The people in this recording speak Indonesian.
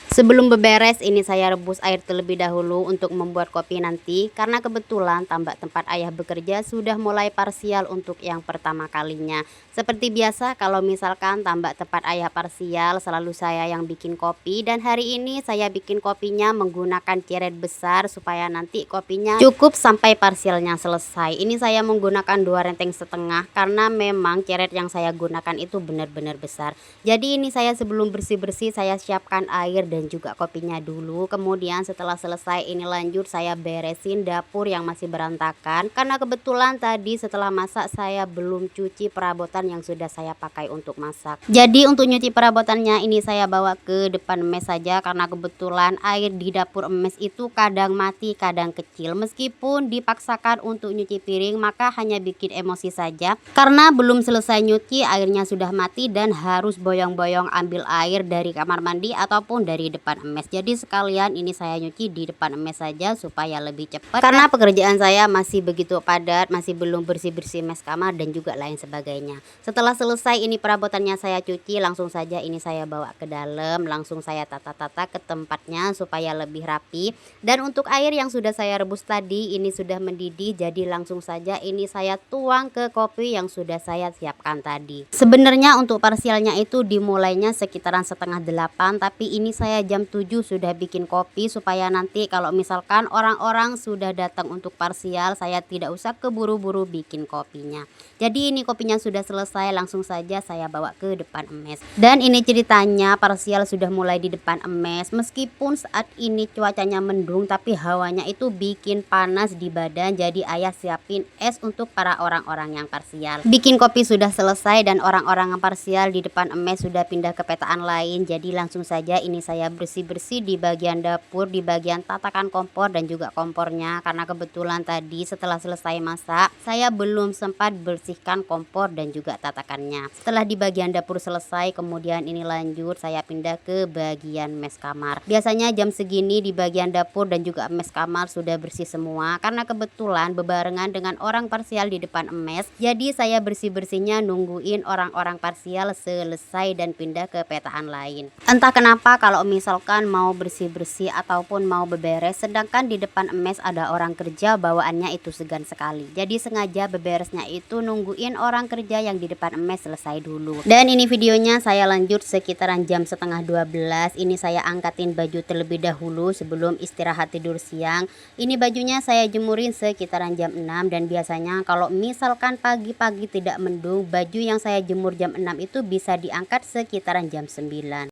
Sebelum beberes ini saya rebus air terlebih dahulu untuk membuat kopi nanti, karena kebetulan tambak tempat ayah bekerja sudah mulai parsial untuk yang pertama kalinya. Seperti biasa kalau misalkan tambak tempat ayah parsial selalu saya yang bikin kopi, dan hari ini saya bikin kopinya menggunakan ceret besar supaya nanti kopinya cukup sampai parsialnya selesai. Ini saya menggunakan 2,5 renteng karena memang ceret yang saya gunakan itu benar-benar besar. Jadi ini saya sebelum bersih-bersih saya siapkan air dan juga kopinya dulu. Kemudian setelah selesai ini lanjut saya beresin dapur yang masih berantakan. Karena kebetulan tadi setelah masak saya belum cuci perabotan yang sudah saya pakai untuk masak. Jadi untuk nyuci perabotannya ini saya bawa ke depan mes saja, karena kebetulan air di dapur mes itu kadang mati kadang kecil. Meskipun dipaksakan untuk nyuci piring maka hanya bikin emosi saja, karena belum selesai nyuci airnya sudah mati dan harus boyong-boyong ambil air dari kamar mandi ataupun dari depan emes. Jadi sekalian ini saya nyuci di depan emes saja supaya lebih cepat, karena pekerjaan saya masih begitu padat, masih belum bersih-bersih mes kamar dan juga lain sebagainya. Setelah selesai ini perabotannya saya cuci, langsung saja ini saya bawa ke dalam, langsung saya tata-tata ke tempatnya supaya lebih rapi. Dan untuk air yang sudah saya rebus tadi ini sudah mendidih, jadi langsung saja ini saya tuang ke kopi yang sudah saya siapkan tadi. Sebenarnya untuk parsialnya itu dimulainya sekitaran setengah 8, tapi ini saya jam 7 sudah bikin kopi supaya nanti kalau misalkan orang-orang sudah datang untuk parsial saya tidak usah keburu-buru bikin kopinya. Jadi ini kopinya sudah selesai, langsung saja saya bawa ke depan emes. Dan ini ceritanya parsial sudah mulai di depan emes. Meskipun saat ini cuacanya mendung tapi hawanya itu bikin panas di badan, jadi ayah siapin es untuk para orang-orang yang parsial. Bikin kopi sudah selesai dan orang-orang yang parsial di depan emes sudah pindah ke petaan lain. Jadi langsung saja ini saya bersih-bersih di bagian dapur, di bagian tatakan kompor dan juga kompornya, karena kebetulan tadi setelah selesai masak saya belum sempat bersihkan kompor dan juga tatakannya. Setelah di bagian dapur selesai, kemudian ini lanjut saya pindah ke bagian mes kamar. Biasanya jam segini di bagian dapur dan juga mes kamar sudah bersih semua, karena kebetulan bebarengan dengan orang parsial di depan emes. Jadi saya bersih-bersihnya nungguin orang-orang parsial selesai dan pindah ke petaan lain. Entah kenapa kalau misalkan mau bersih-bersih ataupun mau beberes sedangkan di depan emes ada orang kerja, bawaannya itu segan sekali. Jadi sengaja beberesnya itu nungguin orang kerja yang di depan emes selesai dulu. Dan ini videonya saya lanjut sekitaran jam setengah 12. Ini saya angkatin baju terlebih dahulu sebelum istirahat tidur siang. Ini bajunya saya jemurin sekitaran jam 6, dan biasanya kalau misalkan pagi-pagi tidak mendung, baju yang saya jemur jam 6 itu bisa diangkat sekitaran jam 9.